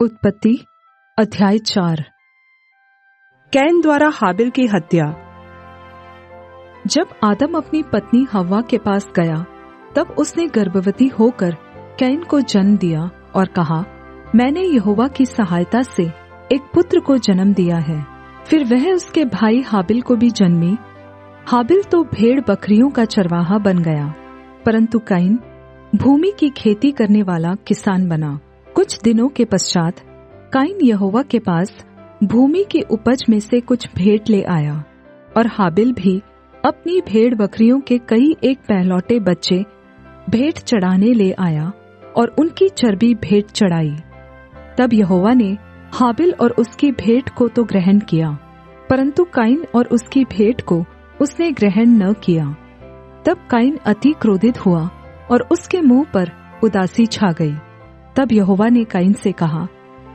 उत्पत्ति अध्याय 4। कैन द्वारा हाबिल की हत्या। जब आदम अपनी पत्नी हव्वा के पास गया, तब उसने गर्भवती होकर कैन को जन्म दिया और कहा, मैंने यहोवा की सहायता से एक पुत्र को जन्म दिया है। फिर वह उसके भाई हाबिल को भी जन्मी। हाबिल तो भेड़ बकरियों का चरवाहा बन गया, परंतु कैन भूमि की खेती करने वाला किसान बना। कुछ दिनों के पश्चात कैन यहोवा के पास भूमि की उपज में से कुछ भेंट ले आया, और हाबिल भी अपनी भेड़ बकरियों के कई एक पहलौठे बच्चे भेंट चढ़ाने ले आया और उनकी चर्बी भेंट चढ़ाई। तब यहोवा ने हाबिल और उसकी भेंट को तो ग्रहण किया, परंतु कैन और उसकी भेंट को उसने ग्रहण न किया। तब कैन अति क्रोधित हुआ और उसके मुंह पर उदासी छा गई। तब यहोवा ने कैन से कहा,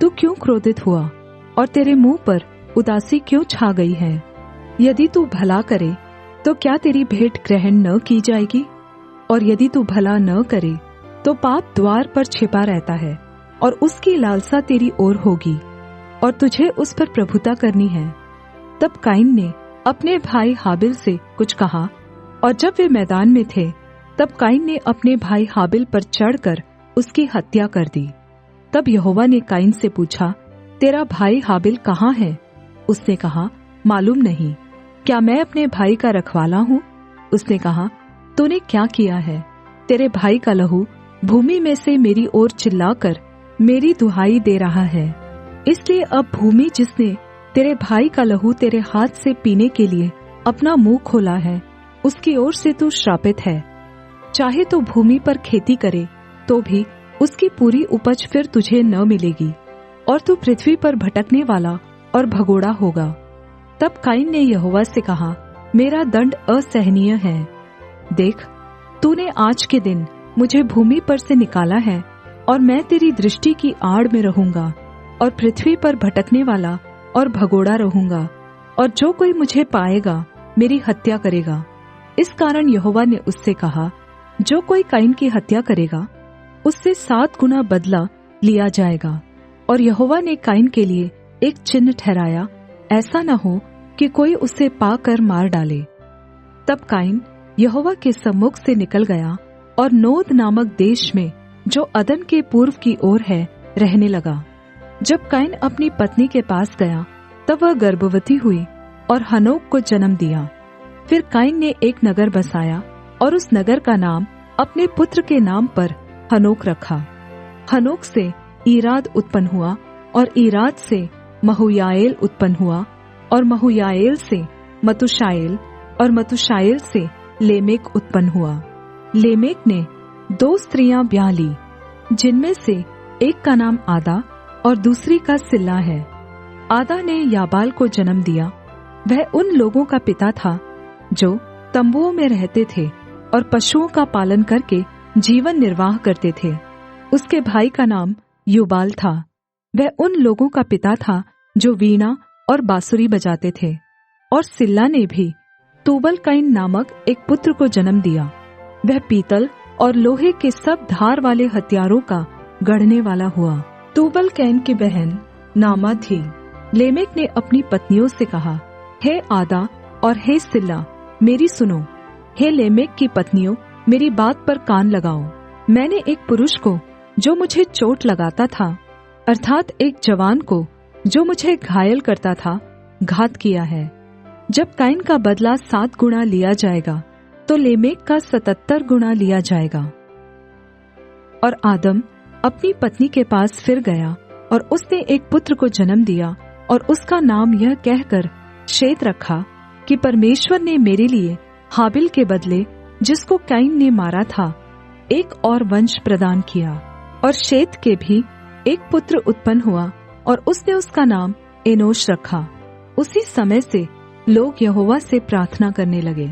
तू क्यों क्रोधित हुआ और तेरे मुंह पर उदासी क्यों छा गई है? यदि तू भला करे तो क्या तेरी भेंट ग्रहण न की जाएगी? और यदि तू भला न करे तो पाप द्वार पर छिपा रहता है और उसकी लालसा तेरी ओर होगी और तुझे उस पर प्रभुता करनी है। तब कैन ने अपने भाई हाबिल से कुछ कहा, और जब वे मैदान में थे, तब कैन ने अपने भाई हाबिल पर चढ़कर उसकी हत्या कर दी। तब यहोवा ने कैन से पूछा, तेरा भाई हाबिल कहाँ है? उसने कहा, मालूम नहीं। क्या मैं अपने भाई का रखवाला हूँ? उसने कहा, तूने क्या किया है? तेरे भाई का लहू भूमि में से मेरी ओर चिल्लाकर मेरी दुहाई दे रहा है। इसलिए अब भूमि जिसने तेरे भाई का लहू तेरे हाथ से पीने के लिए अपना मुंह खोला है, उसकी ओर से तू श्रापित है। चाहे तो भूमि पर खेती करे तो भी उसकी पूरी उपज फिर तुझे न मिलेगी, और तू पृथ्वी पर भटकने वाला और भगोड़ा होगा। तब कैन ने यहोवा से कहा, मेरा दंड असहनीय है। देख, तूने आज के दिन मुझे भूमि पर से निकाला है, और मैं तेरी दृष्टि की आड़ में रहूंगा और पृथ्वी पर भटकने वाला और भगोड़ा रहूंगा, और जो कोई मुझे पाएगा मेरी हत्या करेगा। इस कारण यहोवा ने उससे कहा, जो कोई कैन की हत्या करेगा उससे 7 गुना बदला लिया जाएगा। और यहोवा ने कैन के लिए एक चिन्ह ठहराया, ऐसा न हो कि कोई उसे पाकर मार डाले। तब कैन यहोवा के सम्मुख से निकल गया और नोद नामक देश में, जो अदन के पूर्व की ओर है, रहने लगा। जब कैन अपनी पत्नी के पास गया, तब वह गर्भवती हुई और हनोक को जन्म दिया। फिर कैन ने एक नगर बसाया और उस नगर का नाम अपने पुत्र के नाम पर हनोक रखा। हनोक से ईराद उत्पन्न हुआ, और ईराद से महूयाएल उत्पन्न हुआ, और महूयाएल से मतुशाएल, और मतुशाएल से लेमेक उत्पन्न हुआ। लेमेक ने 2 स्त्रियां ब्याह ली, जिनमें से एक का नाम आदा और दूसरी का सिल्ला है। आदा ने याबाल को जन्म दिया। वह उन लोगों का पिता था जो तंबुओं में रहते थे और पशुओं का पालन करके जीवन निर्वाह करते थे। उसके भाई का नाम युबाल था। वह उन लोगों का पिता था जो वीणा और बांसुरी बजाते थे। और सिल्ला ने भी तूबल कैन नामक एक पुत्र को जन्म दिया। वह पीतल और लोहे के सब धार वाले हथियारों का गढ़ने वाला हुआ। तूबल कैन की बहन नामा थी। लेमेक ने अपनी पत्नियों से कहा, हे आदा और हे सिल्ला, मेरी सुनो। हे लेमेक की पत्नियों, मेरी बात पर कान लगाओ। मैंने एक पुरुष को जो मुझे चोट लगाता था, अर्थात एक जवान को जो मुझे घायल करता था, घात किया है। जब कैन का बदला 7 गुना लिया जाएगा, तो लेमेक का 77 गुना लिया जाएगा। और आदम अपनी पत्नी के पास फिर गया, और उसने एक पुत्र को जन्म दिया, और उसका नाम यह कहकर शेत रखा कि परमेश्वर ने मेरे लिए हाबिल के बदले, जिसको कैन ने मारा था, एक और वंश प्रदान किया। और शेत के भी एक पुत्र उत्पन्न हुआ, और उसने उसका नाम एनोश रखा। उसी समय से लोग यहोवा से प्रार्थना करने लगे।